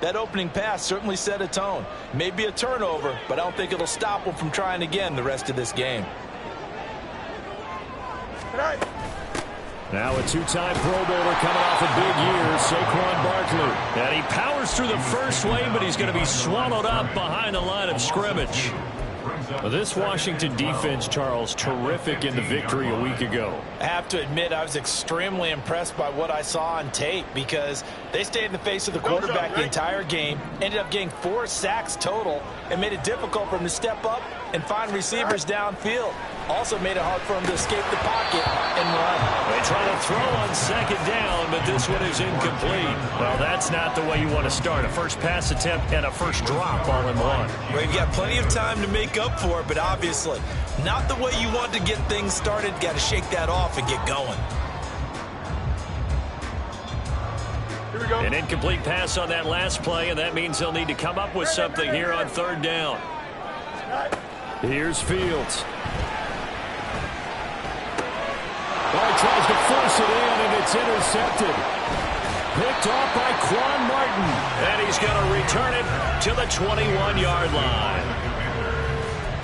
That opening pass certainly set a tone. Maybe a turnover, but I don't think it'll stop him from trying again the rest of this game. Now a two-time Pro Bowler coming off a big year, Saquon Barkley. And he powers through the first wave, but he's going to be swallowed up behind the line of scrimmage. Well, this Washington defense, Charles, terrific in the victory a week ago. I have to admit, I was extremely impressed by what I saw on tape because they stayed in the face of the quarterback the entire game, ended up getting 4 sacks total, and made it difficult for him to step up and find receivers downfield. Also made it hard for him to escape the pocket and run. They try to throw on second down, but this one is incomplete. Well, that's not the way you want to start. A first pass attempt and a first drop all in one. Well, you've got plenty of time to make up for it, but obviously not the way you want to get things started. Got to shake that off and get going. Here we go. An incomplete pass on that last play, and that means they'll need to come up with something here on third down. Here's Fields. Oh, he tries to force it in, and it's intercepted. Picked off by Quan Martin. And he's going to return it to the 21-yard line.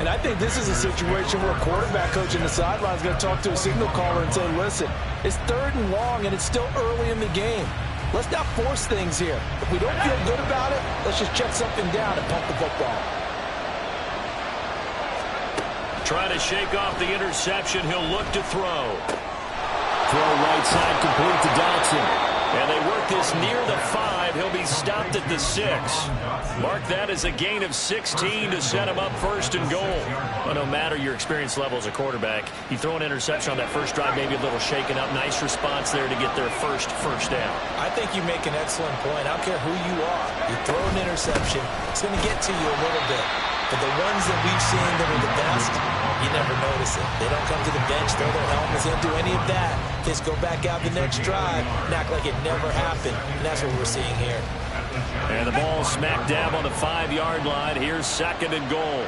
And I think this is a situation where a quarterback coach in the sideline is going to talk to a signal caller and say, listen, it's 3rd and long, and it's still early in the game. Let's not force things here. If we don't feel good about it, let's just check something down and pump the football. Trying to shake off the interception. He'll look to throw. Throw right side complete to Dotson. And they work this near the 5. He'll be stopped at the 6. Mark that as a gain of 16 to set him up 1st and goal. Well, no matter your experience level as a quarterback, you throw an interception on that first drive, maybe a little shaken up. Nice response there to get their first down. I think you make an excellent point. I don't care who you are. You throw an interception, it's going to get to you a little bit. But the ones that we've seen that are the best, you never notice it. They don't come to the bench, throw their helmets, they don't do any of that. Just go back out the next drive and act like it never happened. And that's what we're seeing here. And the ball smack dab on the 5-yard line. Here's 2nd and goal.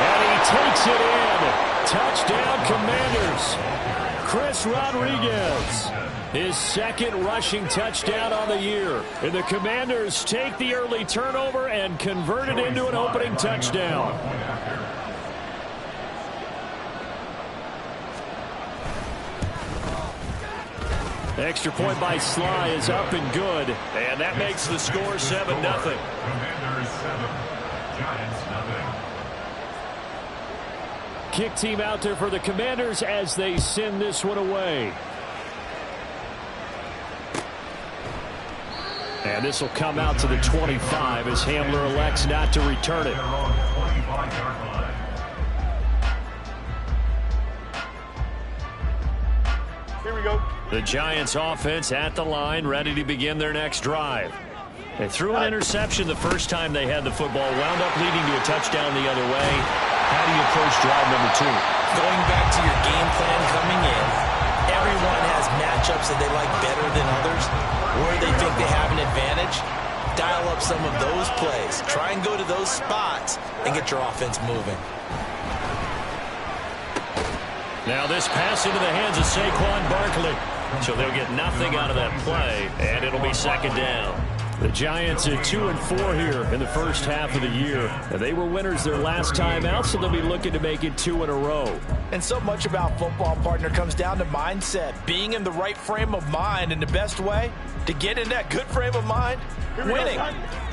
And he takes it in. Touchdown, Commanders. Chris Rodriguez. His 2nd rushing touchdown on the year. And the Commanders take the early turnover and convert it into an opening touchdown. Extra point by Sly is up and good. And that makes the score 7-0. Commanders 7, Giants 0. Kick team out there for the Commanders as they send this one away. And this will come out to the 25 as Hamler elects not to return it. Here we go. The Giants offense at the line, ready to begin their next drive. They threw an interception the first time they had the football, wound up leading to a touchdown the other way. How do you approach drive number 2? Going back to your game plan coming in, everyone has matchups that they like better than others, where they think they have an advantage. Dial up some of those plays. Try and go to those spots and get your offense moving. Now this pass into the hands of Saquon Barkley. So they'll get nothing out of that play, and it'll be 2nd down. The Giants are 2-4 here in the first half of the year. And they were winners their last time out, so they'll be looking to make it 2 in a row. And so much about football, partner, comes down to mindset. Being in the right frame of mind, and the best way to get in that good frame of mind, winning.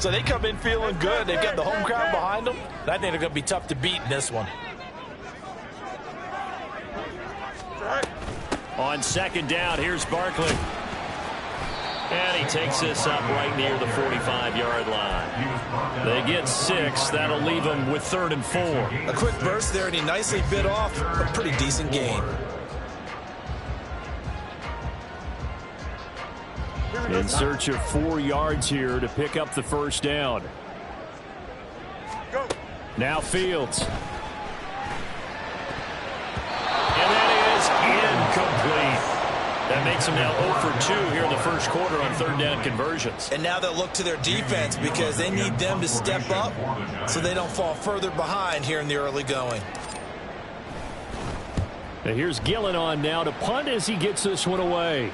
So they come in feeling good. They've got the home crowd behind them. And I think they're going to be tough to beat in this one. On 2nd down, here's Barkley. And he takes this up right near the 45-yard line. They get 6. That'll leave them with 3rd and 4. A quick burst there, and he nicely bit off a pretty decent gain. In search of 4 yards here to pick up the first down. Now Fields. And that is incomplete. That makes them now 0 for 2 here in the first quarter on 3rd down conversions. And now they'll look to their defense because they need them to step up so they don't fall further behind here in the early going. And here's Gillen on now to punt as he gets this one away.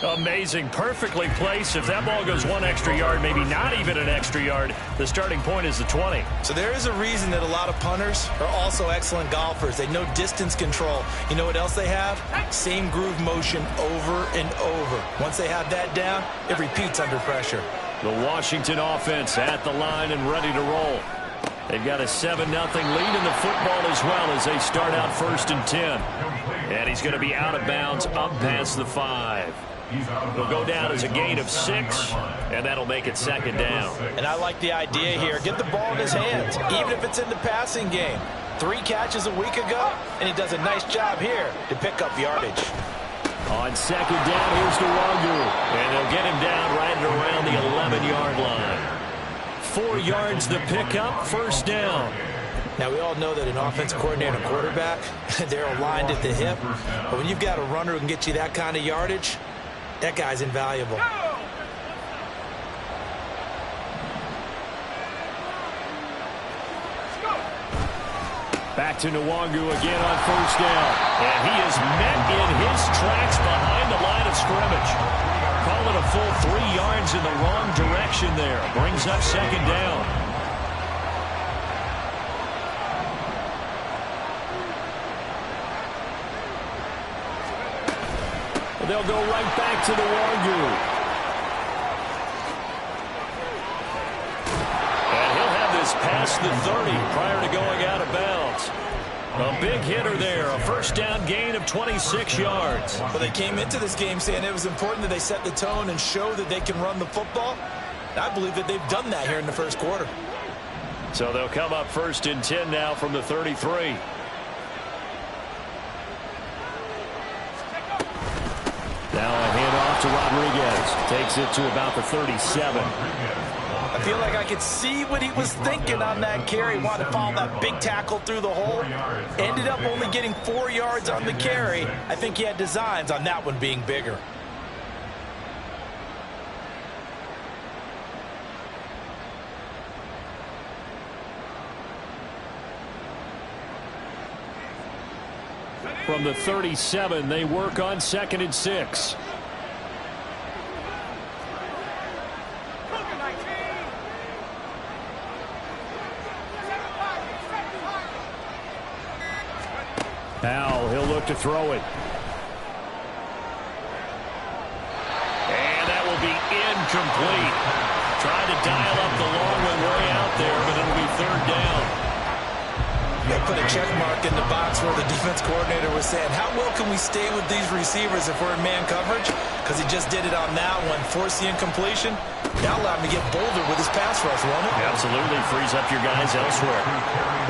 Amazing, perfectly placed. If that ball goes one extra yard, maybe not even an extra yard, the starting point is the 20. So there is a reason that a lot of punters are also excellent golfers. They know distance control. You know what else they have? Same groove motion over and over. Once they have that down, it repeats under pressure. The Washington offense at the line and ready to roll. They've got a 7-0 lead in the football as well as they start out 1st and 10. And he's going to be out of bounds up past the 5. He'll go down as a gain of 6, and that'll make it 2nd down. And I like the idea here. Get the ball in his hands, even if it's in the passing game. 3 catches a week ago, and he does a nice job here to pick up yardage. On 2nd down, here's Nwangu, and they'll get him down right around the 11-yard line. 4 yards the pickup, 1st down. Now, we all know that an offense coordinator and quarterback, they're aligned at the hip. But when you've got a runner who can get you that kind of yardage, that guy's invaluable. Back to Nwangu again on 1st down. And he is met in his tracks behind the line of scrimmage. Call it a full 3 yards in the wrong direction there. Brings up 2nd down. They'll go right back to Nwangu. And he'll have this past the 30 prior to going out of bounds. A big hitter there. A 1st down gain of 26 yards. Well, they came into this game saying it was important that they set the tone and show that they can run the football. I believe that they've done that here in the 1st quarter. So they'll come up 1st and 10 now from the 33. Now a handoff to Rodriguez. Takes it to about the 37. I feel like I could see what he was thinking on that carry. Wanted to follow that big tackle through the hole. Ended up only getting 4 yards on the carry. I think he had designs on that one being bigger. From the 37, they work on 2nd and 6. Now he'll look to throw it. And that will be incomplete. Trying to dial up the long one way out there, but it'll be 3rd down. They put a check mark in the box where the defense coordinator was saying, how well can we stay with these receivers if we're in man coverage? Because he just did it on that one, forced the incompletion. That allowed him to get bolder with his pass rush, won't it? Absolutely frees up your guys elsewhere.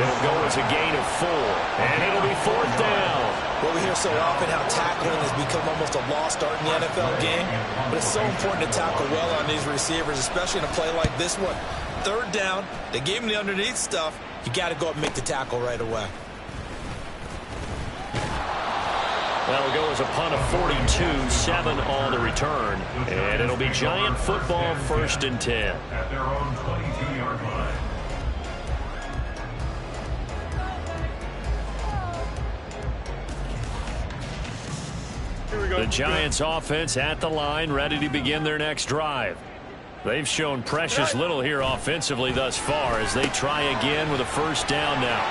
It'll go as a gain of 4, and it'll be 4th down. Well, we hear so often how tackling has become almost a lost art in the NFL game, but it's so important to tackle well on these receivers, especially in a play like this one. 3rd down, they gave him the underneath stuff. You got to go up and make the tackle right away. That'll go as a punt of 42, 7 on the return. And it'll be Giant football 1st and 10. At their own 22-yard line. The Giants offense at the line, ready to begin their next drive. They've shown precious little here offensively thus far as they try again with a 1st down now.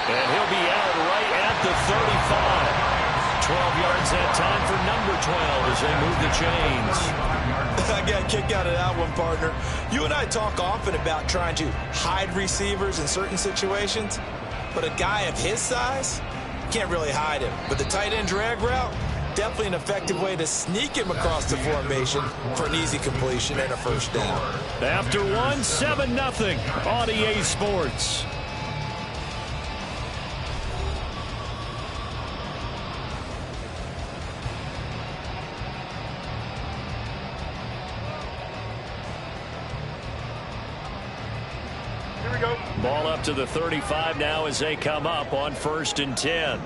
And he'll be out right at the 35. 12 yards that time for number 12 as they move the chains. I got a kick out of that one, partner. You and I talk often about trying to hide receivers in certain situations, but a guy of his size can't really hide him. But the tight end drag route, definitely an effective way to sneak him across the formation for an easy completion and a 1st down. After 7-0 on EA Sports. Here we go. Ball up to the 35 now as they come up on 1st and 10.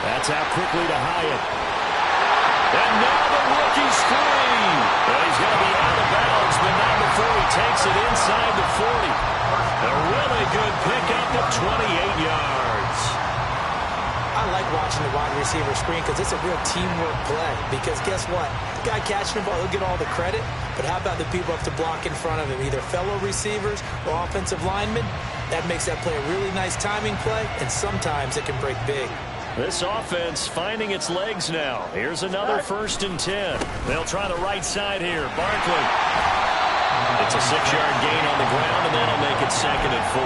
That's out quickly to Hyatt. And now the rookie screen. Well, he's going to be out of bounds, but not before he takes it inside the 40. A really good pickup of 28 yards. I like watching the wide receiver screen because it's a real teamwork play. Because guess what? The guy catching the ball, he'll get all the credit. But how about the people up to block in front of him, either fellow receivers or offensive linemen? That makes that play a really nice timing play, and sometimes it can break big. This offense finding its legs now. Here's another 1st and 10. They'll try the right side here. Barkley. It's a 6-yard gain on the ground, and that'll make it 2nd and 4.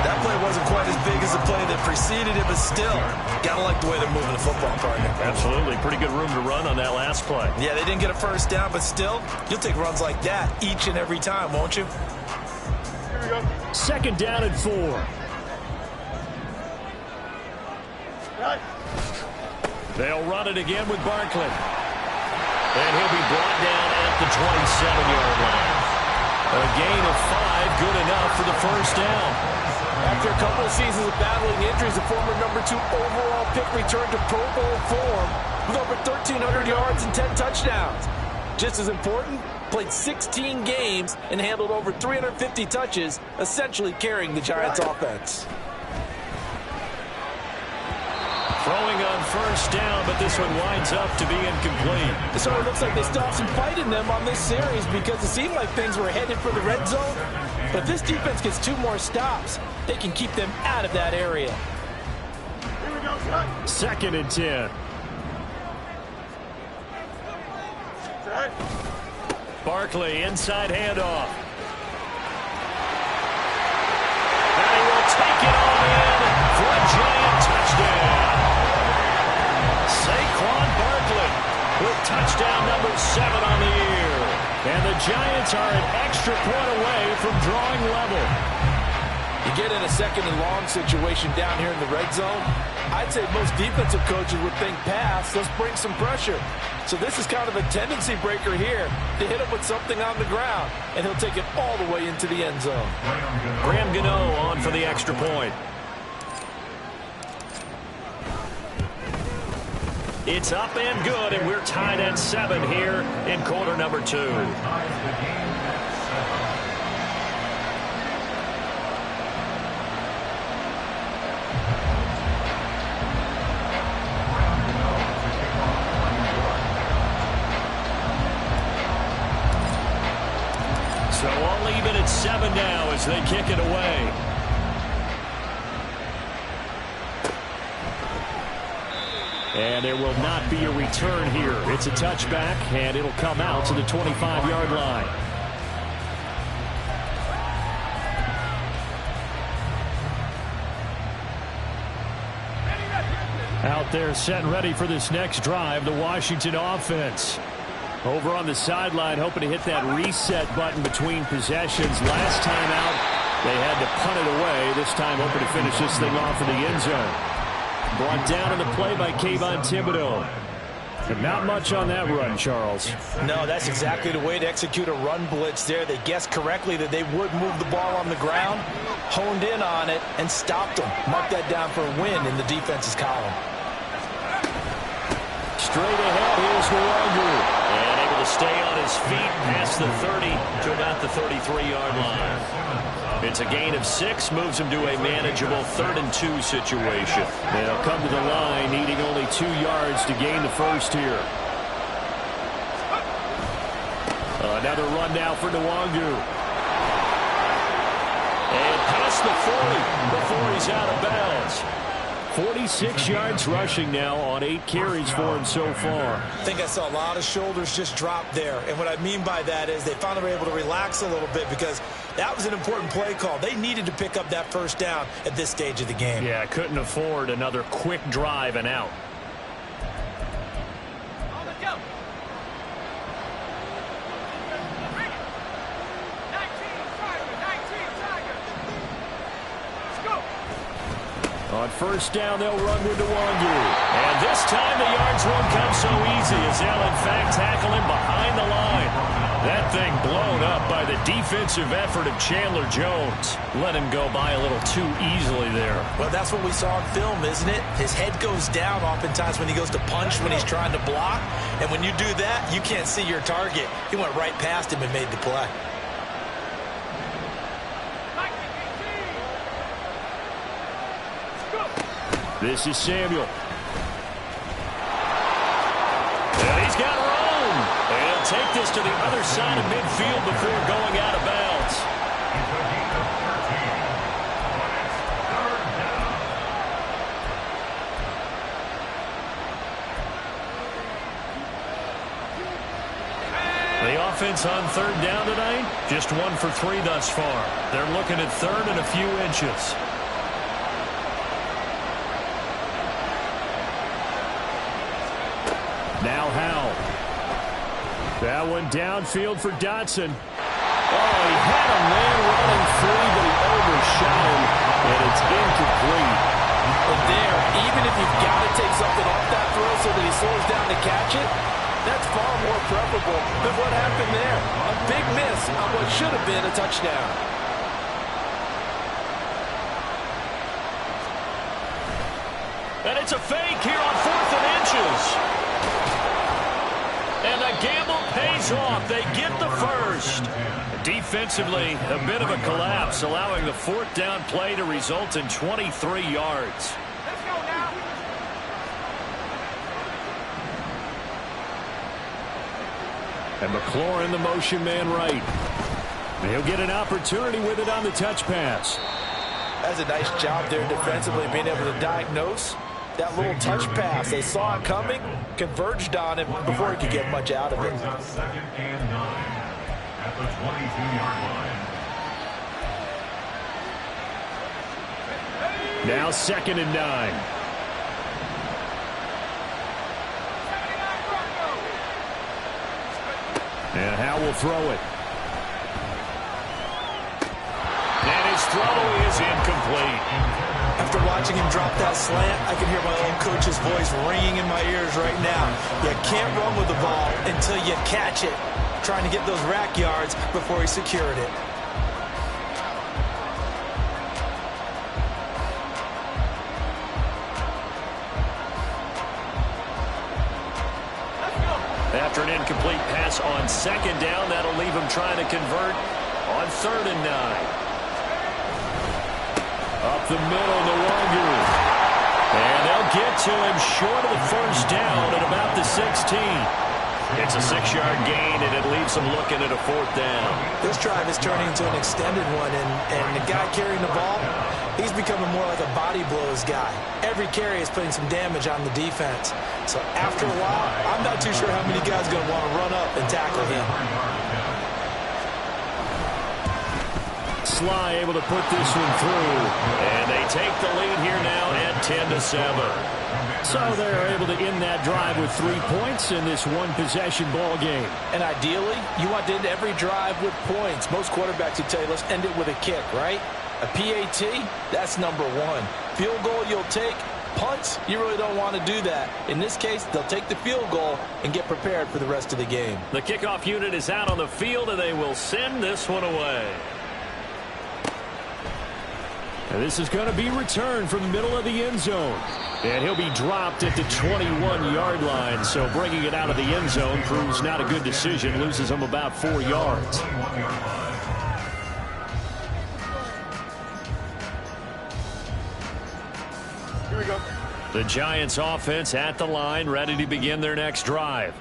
That play wasn't quite as big as the play that preceded it, but still, gotta like the way they're moving the football, partner. Absolutely. Pretty good room to run on that last play. Yeah, they didn't get a first down, but still, you'll take runs like that each and every time, won't you? Here we go. 2nd down and 4. Right. They'll run it again with Barkley. And he'll be brought down at the 27-yard line. A gain of 5, good enough for the first down. After a couple of seasons of battling injuries, the former #2 overall pick returned to Pro Bowl form with over 1,300 yards and 10 touchdowns. Just as important, played 16 games and handled over 350 touches, essentially carrying the Giants' offense. Throwing on first down, but this one winds up to be incomplete. It sort of looks like they still have some fight in them on this series because it seemed like things were headed for the red zone. But if this defense gets 2 more stops, they can keep them out of that area. Here we go, Scott. 2nd and 10. Right. Barkley, inside handoff. And he will take it all in for a Giant touchdown. Saquon Barkley with touchdown number 7 on the year. And the Giants are an extra point away from drawing level. You get in a 2nd and long situation down here in the red zone, I'd say most defensive coaches would think pass, let's bring some pressure. So this is kind of a tendency breaker here to hit him with something on the ground, and he'll take it all the way into the end zone. Graham Gano on for the extra point. It's up and good, and we're tied at 7 here in quarter number 2. So all even at 7 now as they kick it away. And there will not be a return here. It's a touchback, and it'll come out to the 25-yard line. Out there set and ready for this next drive, the Washington offense. Over on the sideline, hoping to hit that reset button between possessions. Last time out, they had to punt it away. This time, hoping to finish this thing off in the end zone. Brought down in the play by Kayvon Thibodeaux. But not much on that run, Charles. No, that's exactly the way to execute a run blitz there. They guessed correctly that they would move the ball on the ground, honed in on it, and stopped them. Mark that down for a win in the defense's column. Straight ahead, here's Nwogu. And able to stay on his feet past the 30 to about the 33-yard line. It's a gain of 6, moves him to a manageable 3rd and 2 situation. They'll come to the line, needing only 2 yards to gain the first here. Another run now for Nwogu. And past the 40 before he's out of bounds. 46 yards rushing now on 8 carries for him so far. I think I saw a lot of shoulders just drop there. And what I mean by that is they finally were able to relax a little bit because that was an important play call. They needed to pick up that first down at this stage of the game. Yeah, couldn't afford another quick drive and out. On first down, they'll run with Nwogu. And this time, the yards won't come so easy as they'll, in fact, tackle him behind the line. That thing blown up by the defensive effort of Chandler Jones. Let him go by a little too easily there. Well, that's what we saw in film, isn't it? His head goes down oftentimes when he goes to punch, when he's trying to block. And when you do that, you can't see your target. He went right past him and made the play. This is Samuel. And he's got room. And he'll take this to the other side of midfield before going out of bounds. The offense on third down tonight, just 1 for 3 thus far. They're looking at third and a few inches. Now Howell. That one downfield for Dotson. Oh, he had a man running free, but he overshot him, and it's incomplete. But there, even if you've got to take something off that throw so that he slows down to catch it, that's far more preferable than what happened there. A big miss on what should have been a touchdown. And it's a fake here on 4th and inches. And the gamble pays off. They get the first. Defensively, a bit of a collapse, allowing the 4th down play to result in 23 yards. Let's go now. And McLaurin, the motion man right. And he'll get an opportunity with it on the touch pass. That's a nice job there defensively, being able to diagnose that little touch pass. They saw it coming, converged on it before he could get much out of it. On 2nd and 9 at the 22-yard line. Now 2nd and 9. And Howell will throw it. And his throw is incomplete. After watching him drop that slant, I can hear my old coach's voice ringing in my ears right now. You can't run with the ball until you catch it. Trying to get those rack yards before he secured it. After an incomplete pass on 2nd down, that'll leave him trying to convert on 3rd and 9. Up the middle, Nwangu. And they'll get to him short of the 1st down at about the 16. It's a 6-yard gain, and it leaves them looking at a 4th down. This drive is turning into an extended one, and the guy carrying the ball, he's becoming more like a body blows guy. Every carry is putting some damage on the defense. So after a while, I'm not too sure how many guys are going to want to run up and tackle him. Sly able to put this one through, and they take the lead here now at 10-7. So they're able to end that drive with 3 points in this one-possession ball game. And ideally, you want to end every drive with points. Most quarterbacks would tell you, let's end it with a kick, right? A PAT, that's number 1. Field goal you'll take. Punts, you really don't want to do that. In this case, they'll take the field goal and get prepared for the rest of the game. The kickoff unit is out on the field, and they will send this one away. And this is going to be returned from the middle of the end zone. And he'll be dropped at the 21-yard line. So bringing it out of the end zone proves not a good decision. Loses him about 4 yards. Here we go. The Giants offense at the line, ready to begin their next drive.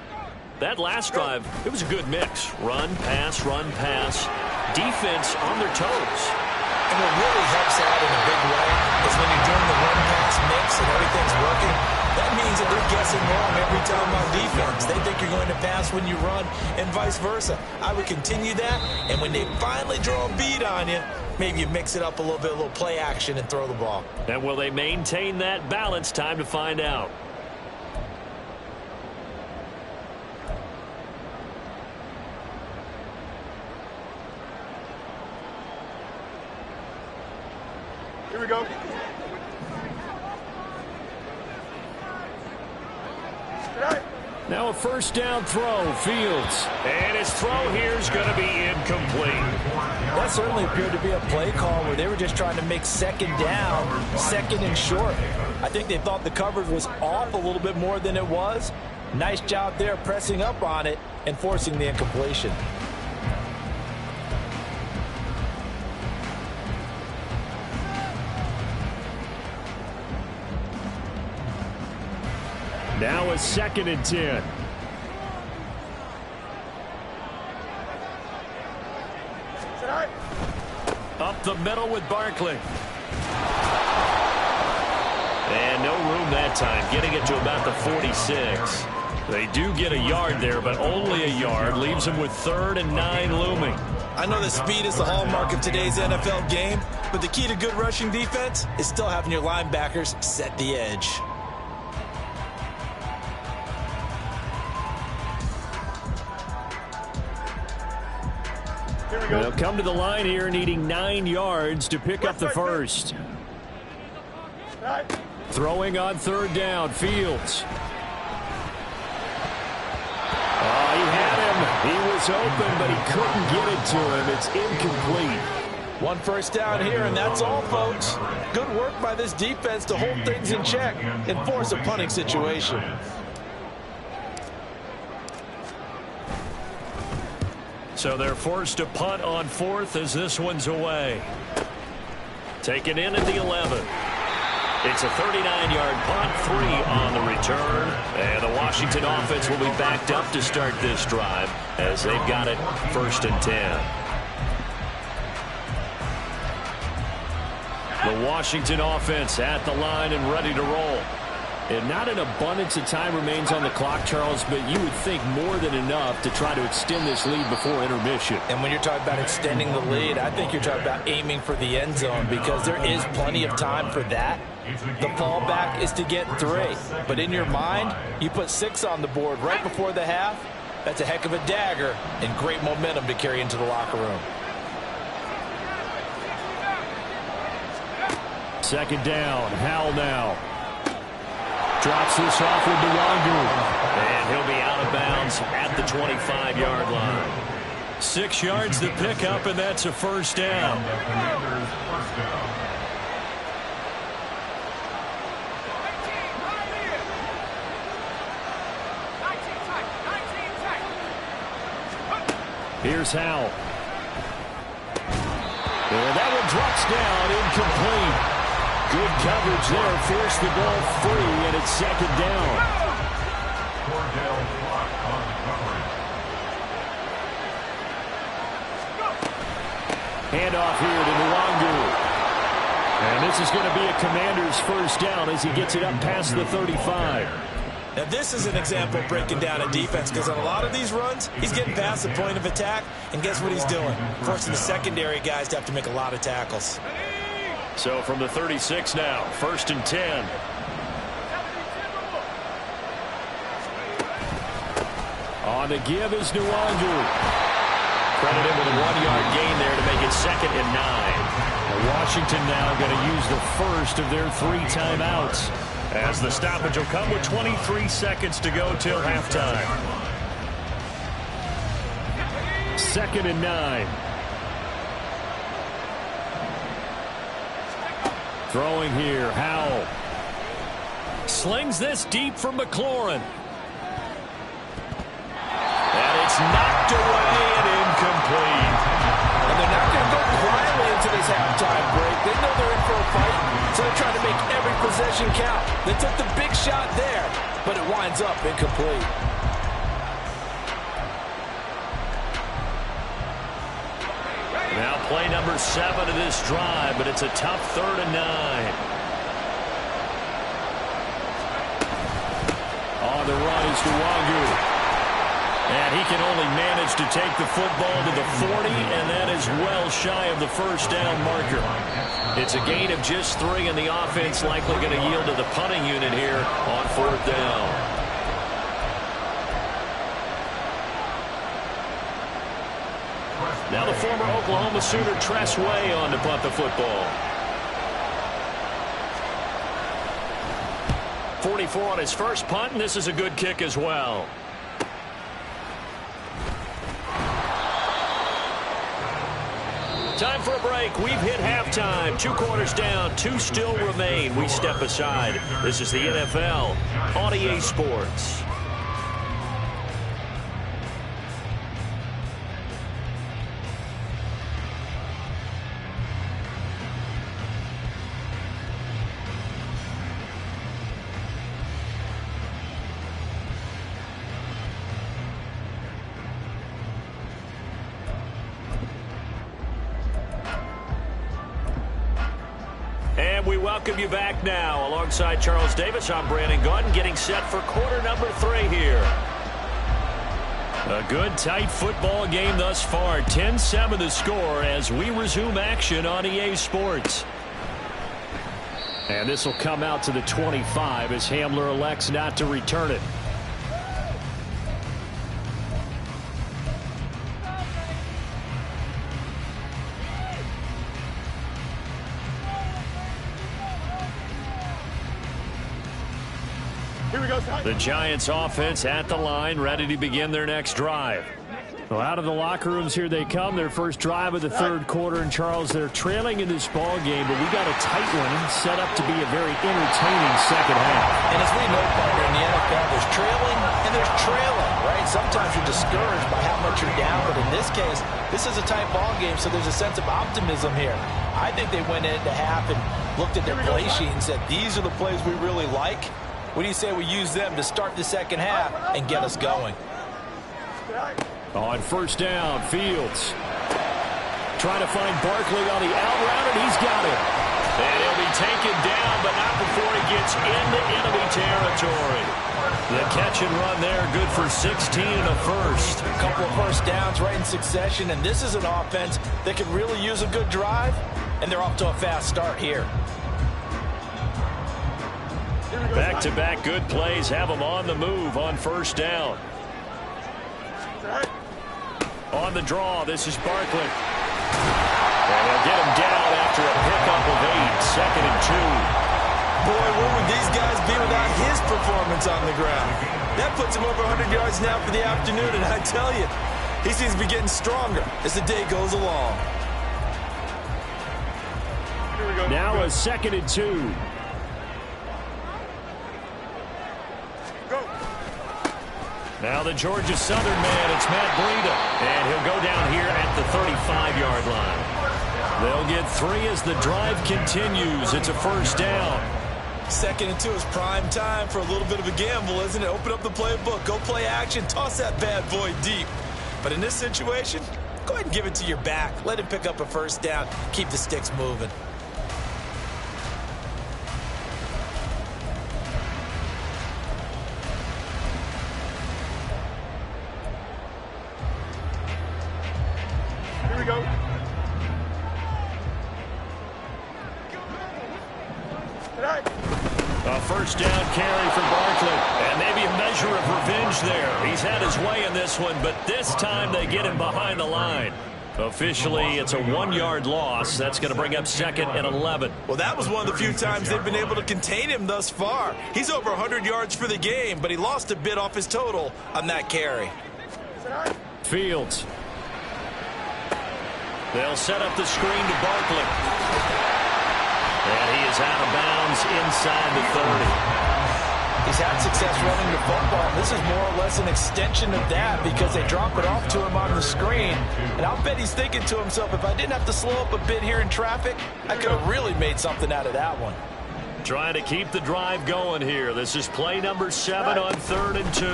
That last drive, it was a good mix. Run, pass, defense on their toes. And what really helps out in a big way is when you're doing the run-pass mix and everything's working, that means that they're guessing wrong every time on defense. They think you're going to pass when you run and vice versa. I would continue that, and when they finally draw a beat on you, maybe you mix it up a little bit, a little play action, and throw the ball. And will they maintain that balance? Time to find out. Here we go. Now a 1st down throw, Fields. And his throw here is going to be incomplete. That certainly appeared to be a play call where they were just trying to make 2nd down, 2nd and short. I think they thought the coverage was off a little bit more than it was. Nice job there pressing up on it and forcing the incompletion. Now a 2nd and 10. Up the middle with Barkley. And no room that time, getting it to about the 46. They do get a yard there, but only a yard. Leaves them with 3rd and 9 looming. I know that speed is the hallmark of today's NFL game, but the key to good rushing defense is still having your linebackers set the edge. They'll come to the line here needing 9 yards to pick up the first. Throwing on 3rd down, Fields. Oh, he had him. He was open, but he couldn't get it to him. It's incomplete. 1 first down here, and that's all, folks. Good work by this defense to hold things in check and force a punting situation. So they're forced to punt on 4th as this one's away. Taken in at the 11. It's a 39-yard punt, 3 on the return. And the Washington offense will be backed up to start this drive as they've got it 1st and 10. The Washington offense at the line and ready to roll. And not an abundance of time remains on the clock, Charles, but you would think more than enough to try to extend this lead before intermission. And when you're talking about extending the lead, I think you're talking about aiming for the end zone because there is plenty of time for that. The fallback is to get 3. But in your mind, you put 6 on the board right before the half. That's a heck of a dagger and great momentum to carry into the locker room. 2nd down, Howell now. Drops this off with Nwangu. And he'll be out of bounds at the 25-yard line. 6 yards to pick up, and that's a 1st down. Here's Howell. And that one drops down, incomplete. Good coverage there, forced the ball free, and it's 2nd down. Handoff here to Nwangu. And this is going to be a Commander's 1st down as he gets it up past the 35. Now, this is an example of breaking down a defense because on a lot of these runs, he's getting past the point of attack, and guess what he's doing? Forcing the secondary guys to have to make a lot of tackles. So from the 36 now, 1st and 10. On the give is Nwangu. Credited with a 1-yard gain there to make it 2nd and 9. Now Washington now going to use the first of their 3 timeouts, as the stoppage will come with 23 seconds to go till halftime. 2nd and 9. Throwing here, Howell. Slings this deep from McLaurin. And it's knocked away and incomplete. And they're not going to go quietly into this halftime break. They know they're in for a fight, so they're trying to make every possession count. They took the big shot there, but it winds up incomplete. Now play number 7 of this drive, but it's a tough 3rd and 9. On the run is Nwangu. And he can only manage to take the football to the 40, and that is well shy of the 1st down marker. It's a gain of just 3, and the offense likely going to yield to the punting unit here on 4th down. Now the former Oklahoma Sooner Tress Way on to punt the football. 44 on his first punt, and this is a good kick as well. Time for a break. We've hit halftime. 2 quarters down, 2 still remain. We step aside. This is the NFL on EA Sports. we welcome you back now. Alongside Charles Davis, I'm Brandon Gaudin, getting set for quarter number 3 here. A good, tight football game thus far. 10-7 the score as we resume action on EA Sports. And this will come out to the 25 as Hamler elects not to return it. The Giants offense at the line, ready to begin their next drive. Well, out of the locker rooms here they come, their first drive of the third quarter. And Charles, they're trailing in this ball game, but we got a tight one set up to be a very entertaining second half. And as we know, partner, in the NFL, there's trailing and there's trailing, right? Sometimes you're discouraged by how much you're down, but in this case, this is a tight ball game, so there's a sense of optimism here. I think they went into half and looked at their play sheet and said, these are the plays we really like. What do you say we use them to start the second half and get us going? On first down, Fields trying to find Barkley on the out route, and he's got it. And he'll be taken down, but not before he gets into enemy territory. The catch and run there, good for 16 and a first. A couple of first downs right in succession, and this is an offense that could really use a good drive, and they're off to a fast start here. Back-to-back good plays have them on the move on first down. On the draw, this is Barkley. And they'll get him down after a pickup of 8, 2nd and 2. Boy, where would these guys be without his performance on the ground? That puts him over 100 yards now for the afternoon, and I tell you, he seems to be getting stronger as the day goes along. Now a 2nd and 2. Now the Georgia Southern man, it's Matt Breida. And he'll go down here at the 35-yard line. They'll get 3 as the drive continues. It's a first down. 2nd and 2 is prime time for a little bit of a gamble, isn't it? Open up the playbook, go play action, toss that bad boy deep. But in this situation, go ahead and give it to your back. Let him pick up a first down. Keep the sticks moving. Here we go. A first down carry for Barkley. And maybe a measure of revenge there. He's had his way in this one, but this time they get him behind the line. Officially, it's a 1-yard loss. That's going to bring up 2nd and 11. Well, that was one of the few times they've been able to contain him thus far. He's over 100 yards for the game, but he lost a bit off his total on that carry. Fields. They'll set up the screen to Barkley. And he is out of bounds inside the 30. He's had success running the football. This is more or less an extension of that because they drop it off to him on the screen. And I'll bet he's thinking to himself, if I didn't have to slow up a bit here in traffic, I could have really made something out of that one. Trying to keep the drive going here. This is play number 7 on 3rd and 2.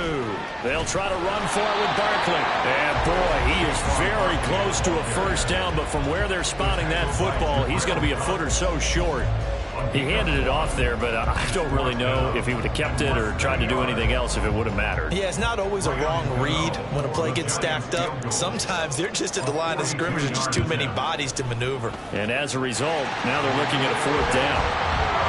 They'll try to run for it with Barkley. And boy, he is very close to a first down, but from where they're spotting that football, he's going to be a foot or so short. He handed it off there, but I don't really know if he would have kept it or tried to do anything else if it would have mattered. Yeah, it's not always a wrong read when a play gets stacked up. Sometimes they're just at the line of scrimmage. There's just too many bodies to maneuver. And as a result, now they're looking at a 4th down.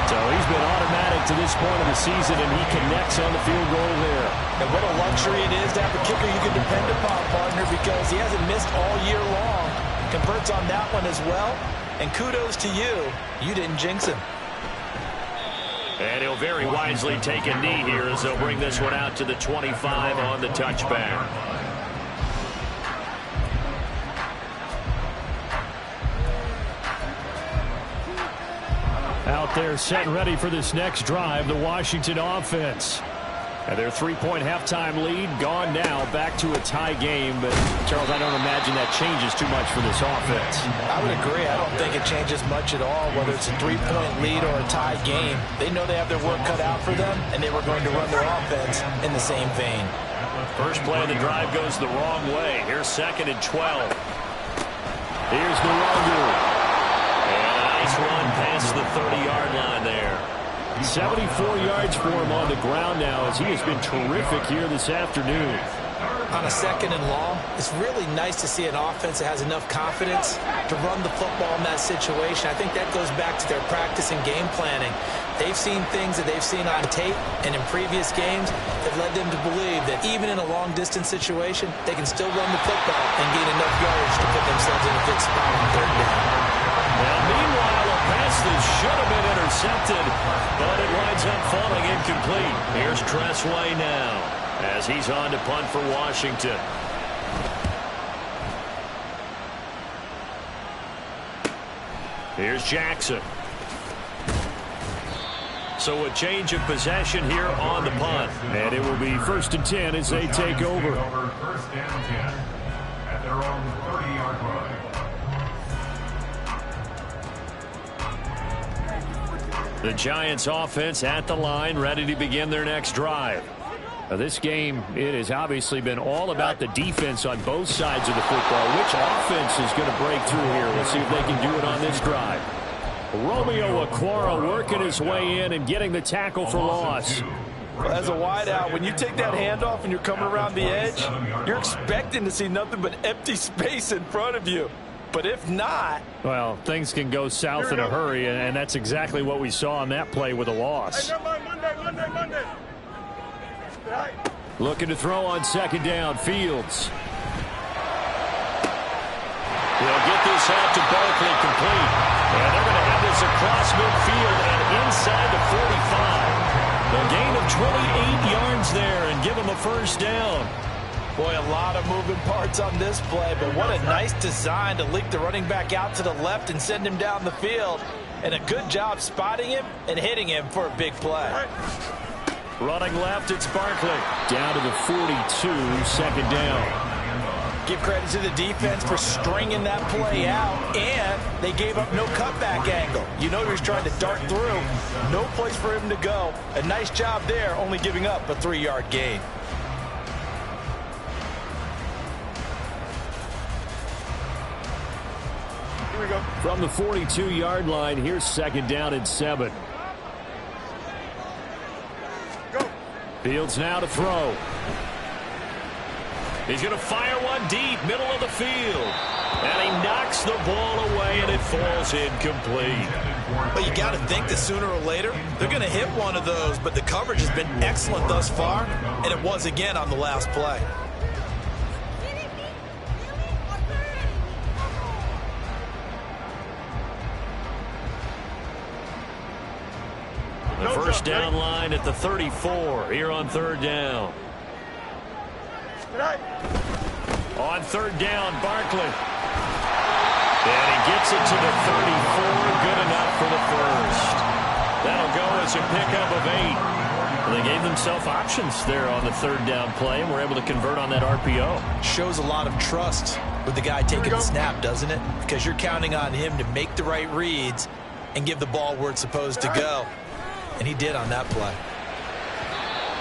So he's been automatic to this point of the season, and he connects on the field goal there. And what a luxury it is to have a kicker you can depend upon, partner, because he hasn't missed all year long. Converts on that one as well. And kudos to you. You didn't jinx him. And he'll very wisely take a knee here as they'll bring this one out to the 25 on the touchback. Out there set and ready for this next drive, the Washington offense. And their 3-point halftime lead gone now, back to a tie game. But, Charles, I don't imagine that changes too much for this offense. I would agree. I don't think it changes much at all, whether it's a 3-point lead or a tie game. They know they have their work cut out for them, and they were going to run their offense in the same vein. First play of the drive goes the wrong way. Here's 2nd and 12. Here's Nwogu. And a nice run past the 30-yard line there. 74 yards for him on the ground now as he has been terrific here this afternoon. On a 2nd and long, it's really nice to see an offense that has enough confidence to run the football in that situation. I think that goes back to their practice and game planning. They've seen things that they've seen on tape and in previous games that led them to believe that even in a long-distance situation, they can still run the football and gain enough yardage to put themselves in a good spot on 3rd down. Now, meanwhile, a pass that should have been intercepted, but it winds up falling incomplete. Here's Tressway now, as he's on to punt for Washington. Here's Jackson. So a change of possession here on the punt. And it will be 1st and 10 as they take over. 1st and 10 at their own 30-yard line. The Giants offense at the line, ready to begin their next drive. Now, this game, it has obviously been all about the defense on both sides of the football. Which offense is going to break through here? We'll see if they can do it on this drive. Romeo Okwara working his way in and getting the tackle for loss. As a wideout, when you take that handoff and you're coming around the edge, you're expecting to see nothing but empty space in front of you. But if not... Well, things can go south in a hurry, and that's exactly what we saw on that play with a loss. Monday. Looking to throw on 2nd down, Fields. They'll get this out to Barkley complete. And they're going to have this across midfield and inside the 45. A gain of 28 yards there and give them a 1st down. Boy, a lot of moving parts on this play, but what a nice design to leak the running back out to the left and send him down the field. And a good job spotting him and hitting him for a big play. Running left, it's Barkley. Down to the 42, 2nd down. Give credit to the defense for stringing that play out, and they gave up no cutback angle. You know he was trying to dart through. No place for him to go. A nice job there, only giving up a 3-yard gain. Here we go. From the 42-yard line, here's 2nd down and 7. Go. Fields now to throw. He's going to fire one deep, middle of the field. And he knocks the ball away, and it falls incomplete. But you got to think that sooner or later, they're going to hit one of those. But the coverage has been excellent thus far, and it was again on the last play. The 1st down line at the 34 here on 3rd down. On 3rd down, Barkley. And he gets it to the 34. Good enough for the 1st. That'll go as a pickup of 8. They gave themselves options there on the 3rd down play and were able to convert on that RPO. Shows a lot of trust with the guy taking the snap, doesn't it? Because you're counting on him to make the right reads and give the ball where it's supposed to go. And he did on that play.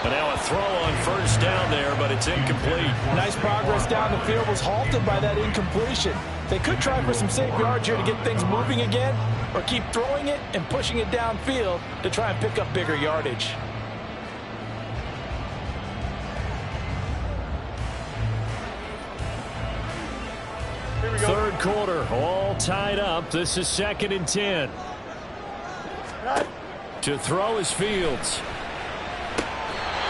But now a throw on 1st down there, but it's incomplete. Nice progress down the field, was halted by that incompletion. They could try for some safe yards here to get things moving again, or keep throwing it and pushing it downfield to try and pick up bigger yardage. Third quarter, all tied up. This is 2nd and 10. To throw is Fields.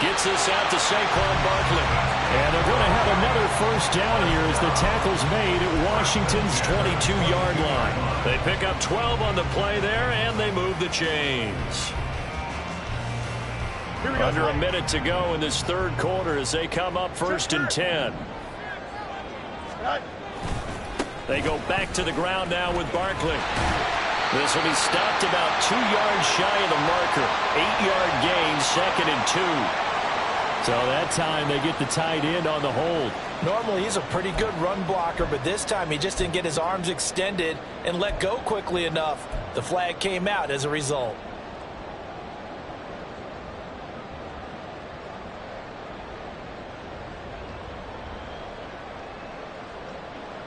Gets this out to Saquon Barkley. And they're going to have another 1st down here as the tackle's made at Washington's 22-yard line. They pick up 12 on the play there, and they move the chains. Under a minute to go in this 3rd quarter as they come up 1st and 10. They go back to the ground now with Barkley. This will be stopped about 2 yards shy of the marker. 8-yard gain, 2nd and 2. So that time they get the tight end on the hold. Normally he's a pretty good run blocker, but this time he just didn't get his arms extended and let go quickly enough. The flag came out as a result.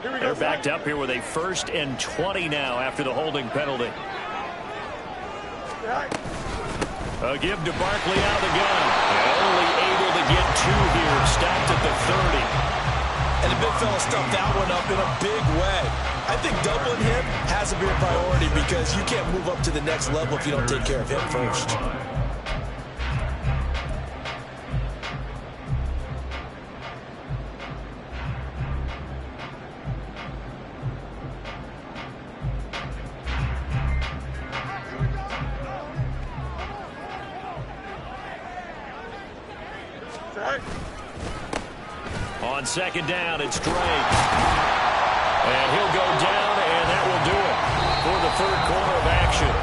They're backed up here with a 1st and 20 now after the holding penalty. A give to Barkley out of the gun. And only able to get 2 here. Stopped at the 30. And the big fella stuffed that one up in a big way. I think doubling him has to be a priority because you can't move up to the next level if you don't take care of him first. On second down, it's Drake. And he'll go down, and that will do it for the third quarter of action.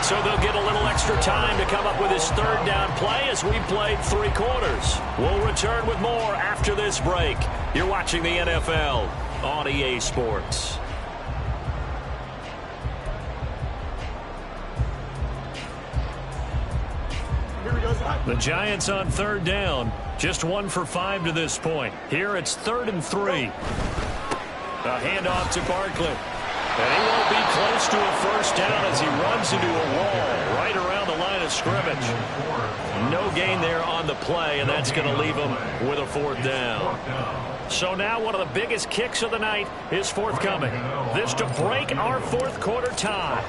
So they'll get a little extra time to come up with his third down play as we played 3 quarters. We'll return with more after this break. You're watching the NFL on EA Sports. The Giants on third down. Just 1 for 5 to this point. Here it's 3rd and 3. A handoff to Barkley. And he won't be close to a first down as he runs into a wall right around the line of scrimmage. No gain there on the play, and that's going to leave him with a 4th down. So now one of the biggest kicks of the night is forthcoming. This to break our 4th quarter tie.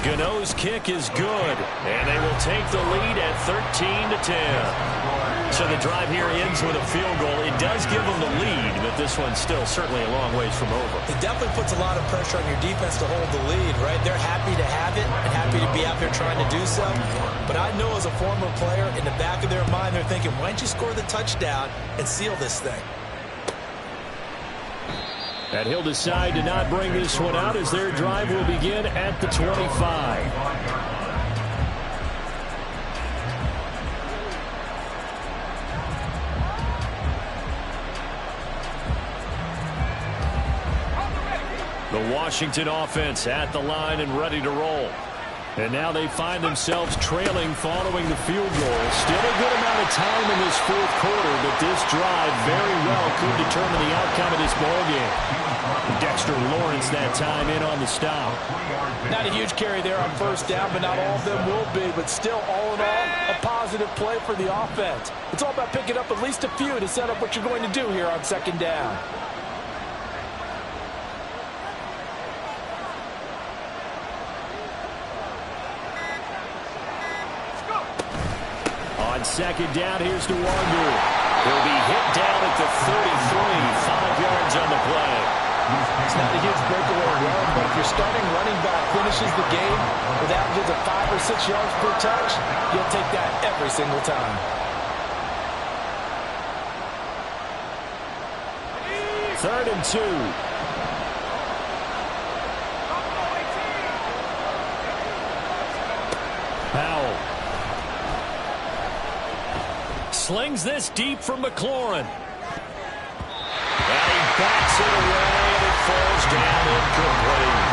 Gano's kick is good, and they will take the lead at 13-10. So the drive here ends with a field goal. It does give them the lead, but this one's still certainly a long ways from over. It definitely puts a lot of pressure on your defense to hold the lead, right? They're happy to have it and happy to be out there trying to do so. But I know as a former player, in the back of their mind, they're thinking, why don't you score the touchdown and seal this thing? And he'll decide to not bring this one out as their drive will begin at the 25. The Washington offense at the line and ready to roll. And now they find themselves trailing following the field goal. Still a good amount of time in this 4th quarter, but this drive very well could determine the outcome of this ballgame. Dexter Lawrence that time in on the stop. Not a huge carry there on first down, but not all of them will be. But still, all in all, a positive play for the offense. It's all about picking up at least a few to set up what you're going to do here on second down. On second down, here's DeWander. He'll be hit down at the 33, 5 yards on the play. It's not a huge breakaway run, but if your starting running back finishes the game with averages of 5 or 6 yards per touch, you'll take that every single time. Third and 2. Powell. Slings this deep from McLaurin. And he backs it away, and it falls down incomplete.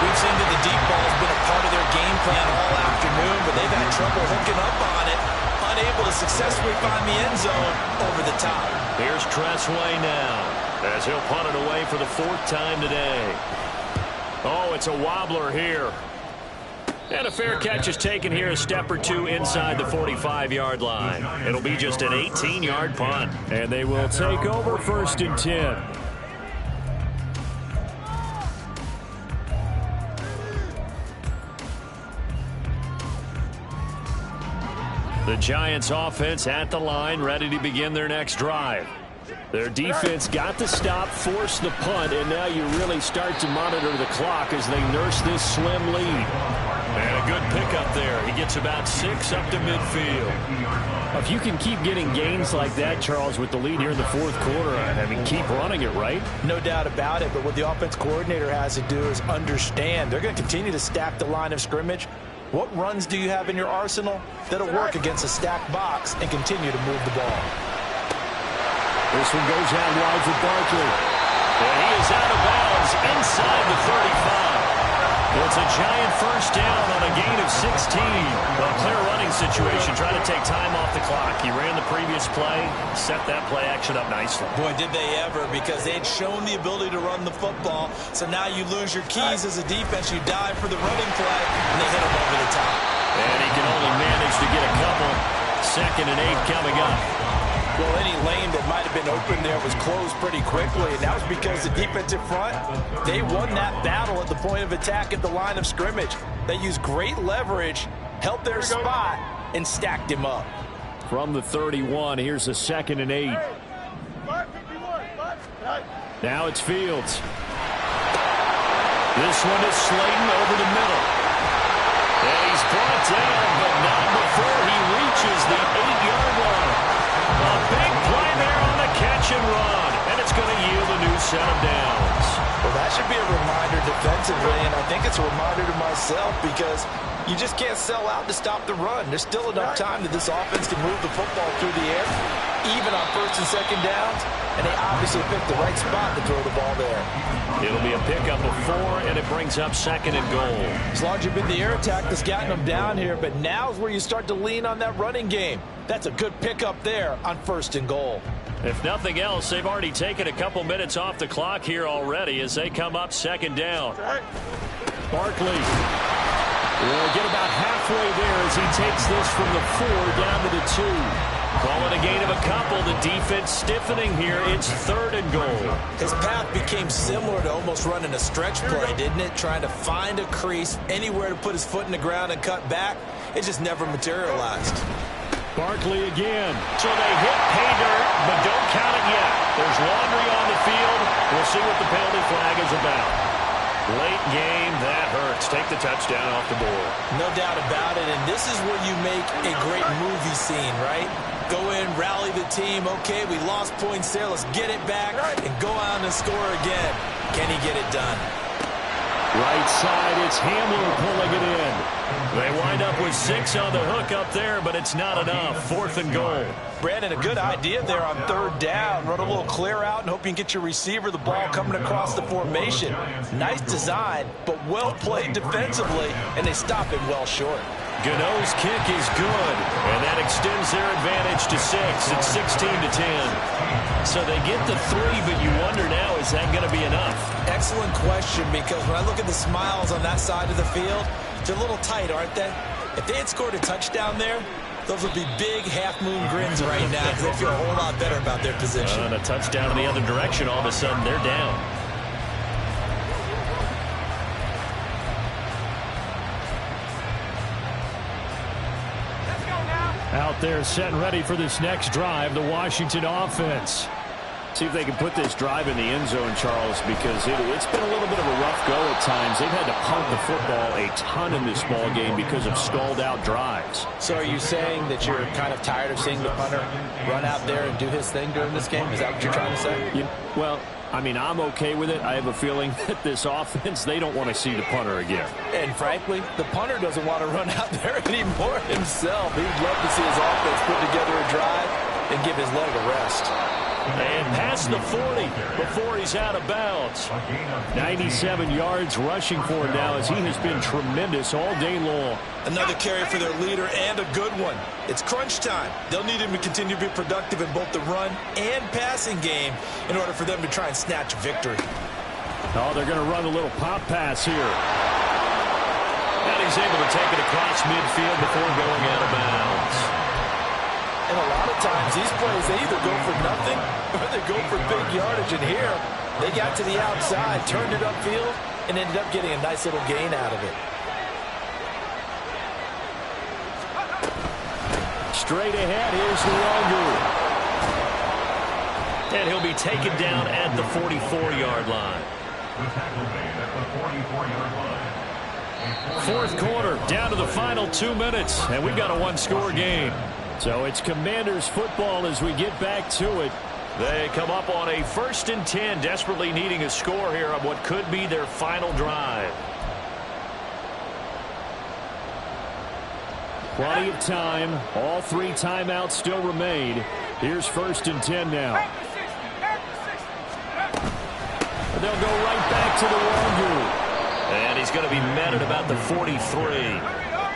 We've seen that the deep ball has been a part of their game plan all afternoon, but they've had trouble hooking up on it, unable to successfully find the end zone over the top. Here's Tressway now, as he'll punt it away for the 4th time today. Oh, it's a wobbler here. And a fair catch is taken here a step or 2 inside the 45-yard line. It'll be just an 18-yard punt. And they will take over 1st and 10. The Giants offense at the line, ready to begin their next drive. Their defense got the stop, forced the punt, and now you really start to monitor the clock as they nurse this slim lead. And a good pickup there. He gets about 6 up to midfield. If you can keep getting gains like that, Charles, with the lead here in the 4th quarter, I mean, keep running it, right? No doubt about it, but what the offense coordinator has to do is understand. They're going to continue to stack the line of scrimmage. What runs do you have in your arsenal that'll work against a stacked box and continue to move the ball? This one goes out wide for Barkley. And he is out of bounds inside the 35. It's It's a giant first down on a gain of 16. A clear running situation, trying to take time off the clock. He ran the previous play, set that play action up nicely. Boy, did they ever, because they had shown the ability to run the football. So now you lose your keys as a defense. You dive for the running play, and they hit him over the top. And he can only manage to get a couple. 2nd and 8 coming up. Well, any lane that might have been open there was closed pretty quickly, and that was because the defensive front, they won that battle at the point of attack at the line of scrimmage. They used great leverage, held their spot, and stacked him up. From the 31, here's a 2nd and 8. Now it's Fields. This one is Slayton over the middle. And he's brought down, but not before he reaches the 8-yard line. A big play there on the catch and run, and it's going to yield a new set of downs. Well, that should be a reminder defensively, and I think it's a reminder to myself because you just can't sell out to stop the run. There's still enough time that this offense can move the football through the air, even on 1st and 2nd downs, and they obviously picked the right spot to throw the ball there. It'll be a pickup of 4, and it brings up 2nd and goal. As long as you've been the air attack that's gotten them down here, but now's where you start to lean on that running game. That's a good pickup there on 1st and goal. If nothing else, they've already taken a couple minutes off the clock here already as they come up 2nd down. Barkley will get about halfway there as he takes this from the 4 down to the 2. Calling a gain of a couple. The defense stiffening here. It's 3rd and goal. His path became similar to almost running a stretch play, didn't it? Trying to find a crease, anywhere to put his foot in the ground and cut back. It just never materialized. Barkley again. So they hit pay dirt, but don't count it yet. There's laundry on the field. We'll see what the penalty flag is about. Late game, that hurts. Take the touchdown off the board. No doubt about it, and this is where you make a great movie scene, right? Go in, rally the team. Okay, we lost points there. Let's get it back and go out and score again. Can he get it done? Right side, it's Hamler pulling it in. They wind up with 6 on the hook up there, but it's not enough. 4th and goal. Brandon, a good idea there on 3rd down. Run a little clear out and hope you can get your receiver the ball coming across the formation. Nice design, but well played defensively, and they stop it well short. Gano's kick is good, and that extends their advantage to 6. It's 16-10. So they get the 3, but you wonder now, is that going to be enough? Excellent question, because when I look at the smiles on that side of the field, they're a little tight, aren't they? If they had scored a touchdown there, those would be big half-moon grins right now because they feel a whole lot better about their position. And a touchdown in the other direction, all of a sudden they're down. Out there set and ready for this next drive, the Washington offense. See if they can put this drive in the end zone, Charles, because it's been a little bit of a rough go at times. They've had to punt the football a ton in this ball game because of stalled-out drives. So are you saying that you're kind of tired of seeing the punter run out there and do his thing during this game? Is that what you're trying to say? Well, I mean, I'm okay with it. I have a feeling that this offense, they don't want to see the punter again. And frankly, the punter doesn't want to run out there anymore himself. He'd love to see his offense put together a drive and give his leg a rest. And past the 40 before he's out of bounds. 97 yards rushing for him now as he has been tremendous all day long. Another carry for their leader and a good one. It's crunch time. They'll need him to continue to be productive in both the run and passing game in order for them to try and snatch a victory. Oh, they're going to run a little pop pass here. And he's able to take it across midfield before going out of bounds. And a lot of times, these plays, they either go for nothing or they go for big yardage. And here, they got to the outside, turned it upfield, and ended up getting a nice little gain out of it. Straight ahead, here's the longer. And he'll be taken down at the 44-yard line. The tackle made at the 44-yard line. Fourth quarter, down to the final 2 minutes, and we've got a one-score game. So it's Commanders football as we get back to it. They come up on a 1st and 10, desperately needing a score here on what could be their final drive. Plenty of time. All 3 timeouts still remain. Here's 1st and 10 now. They'll go right back to the Longu. And he's going to be met at about the 43.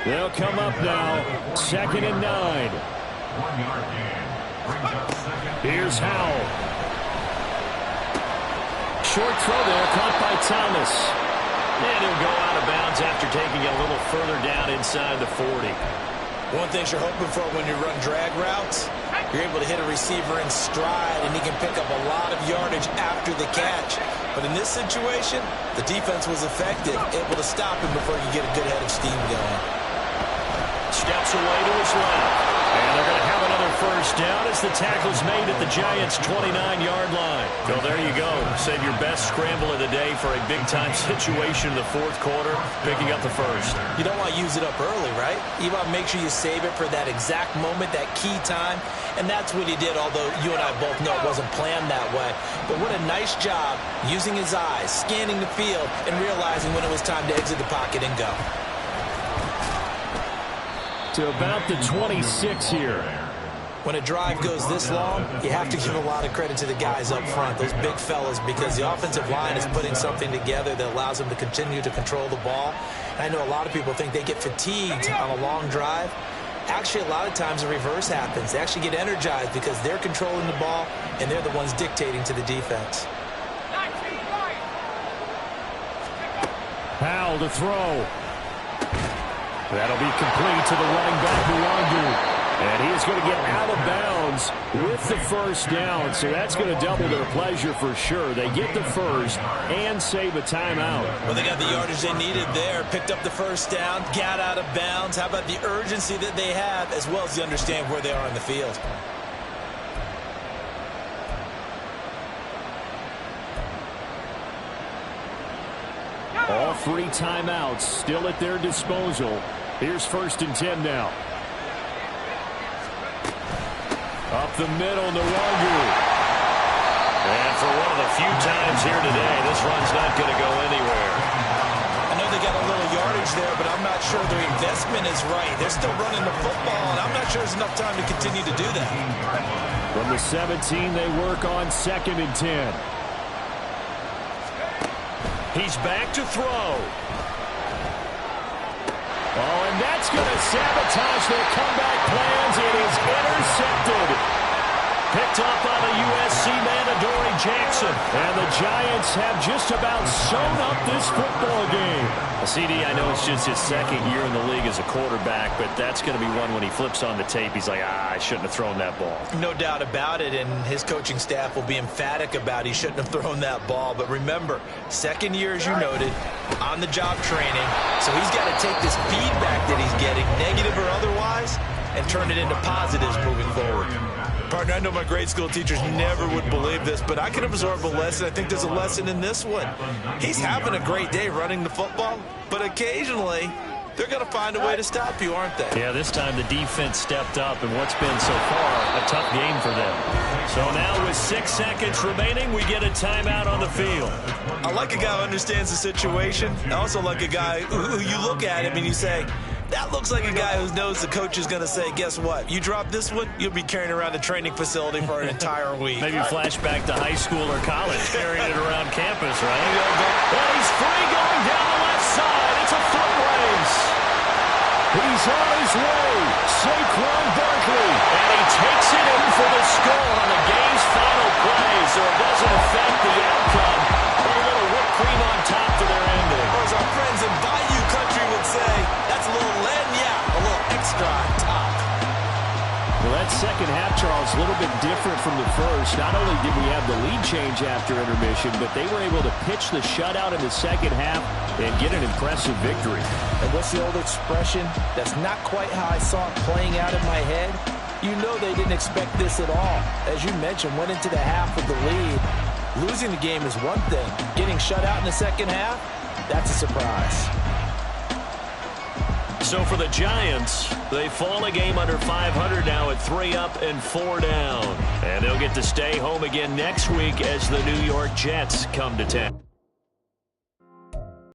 They'll come up now, 2nd and 9. 1 yard gain. Brings up second. Here's Howell. Short throw there, caught by Thomas. And he'll go out of bounds after taking it a little further down inside the 40. One thing you're hoping for when you run drag routes, you're able to hit a receiver in stride, and he can pick up a lot of yardage after the catch. But in this situation, the defense was effective, able to stop him before he could get a good head of steam going. Steps away to his left. And they're going to have another first down as the tackle's made at the Giants' 29-yard line. So there you go. Save your best scramble of the day for a big-time situation in the 4th quarter, picking up the first. You don't want to use it up early, right? You want to make sure you save it for that exact moment, that key time. And that's what he did, although you and I both know it wasn't planned that way. But what a nice job using his eyes, scanning the field, and realizing when it was time to exit the pocket and go. To about the 26 here. When a drive goes this long, you have to give a lot of credit to the guys up front, those big fellas, because the offensive line is putting something together that allows them to continue to control the ball. And I know a lot of people think they get fatigued on a long drive. Actually, a lot of times the reverse happens. They actually get energized because they're controlling the ball, and they're the ones dictating to the defense. Howell to throw. That'll be complete to the running back, Luongo. And he is going to get out of bounds with the first down. So that's going to double their pleasure for sure. They get the first and save a timeout. Well, they got the yardage they needed there. Picked up the first down, got out of bounds. How about the urgency that they have, as well as they understand where they are in the field? All 3 timeouts still at their disposal. Here's 1st and 10 now. Up the middle, Luongo. And for one of the few times here today, this run's not going to go anywhere. I know they got a little yardage there, but I'm not sure their investment is right. They're still running the football, and I'm not sure there's enough time to continue to do that. From the 17, they work on 2nd and 10. He's back to throw. Oh, and that's going to sabotage their comeback plans. It is intercepted. Picked up by the USC man, Adoree Jackson. And the Giants have just about sewn up this football game. CD, I know it's just his 2nd year in the league as a quarterback, but that's going to be one when he flips on the tape. He's like, I shouldn't have thrown that ball. No doubt about it, and his coaching staff will be emphatic about he shouldn't have thrown that ball. But remember, 2nd year, as you noted, on-the-job training. So he's got to take this feedback that he's getting, negative or otherwise, and turn it into positives moving forward. Partner, I know my grade school teachers never would believe this, but I can absorb a lesson. I think there's a lesson in this one. He's having a great day running the football, but occasionally they're going to find a way to stop you, aren't they? Yeah, this time the defense stepped up in what's been so far a tough game for them. So now with 6 seconds remaining, we get a timeout on the field. I like a guy who understands the situation. I also like a guy who you look at him and you say, that looks like a guy who knows the coach is going to say, guess what? You drop this one, you'll be carrying around a training facility for an entire week. Maybe flashback to high school or college, carrying it around campus, right? And he's free going down the left side. It's a foot race. He's on his way. Saquon Barkley. And he takes it in for the score on the game's final play, so it doesn't affect the outcome. But a little whipped cream on top to their ending. Or as our friends in Bayou Country would say, that's a little lagniappe, a little extra on top. Well, that second half, Charles, a little bit different from the first. Not only did we have the lead change after intermission, but they were able to pitch the shutout in the second half and get an impressive victory. And what's the old expression? That's not quite how I saw it playing out in my head. You know they didn't expect this at all. As you mentioned, went into the half with the lead. Losing the game is one thing. Getting shut out in the second half, that's a surprise. So for the Giants, they fall a game under 500 now at 3 up and 4 down. And they'll get to stay home again next week as the New York Jets come to town.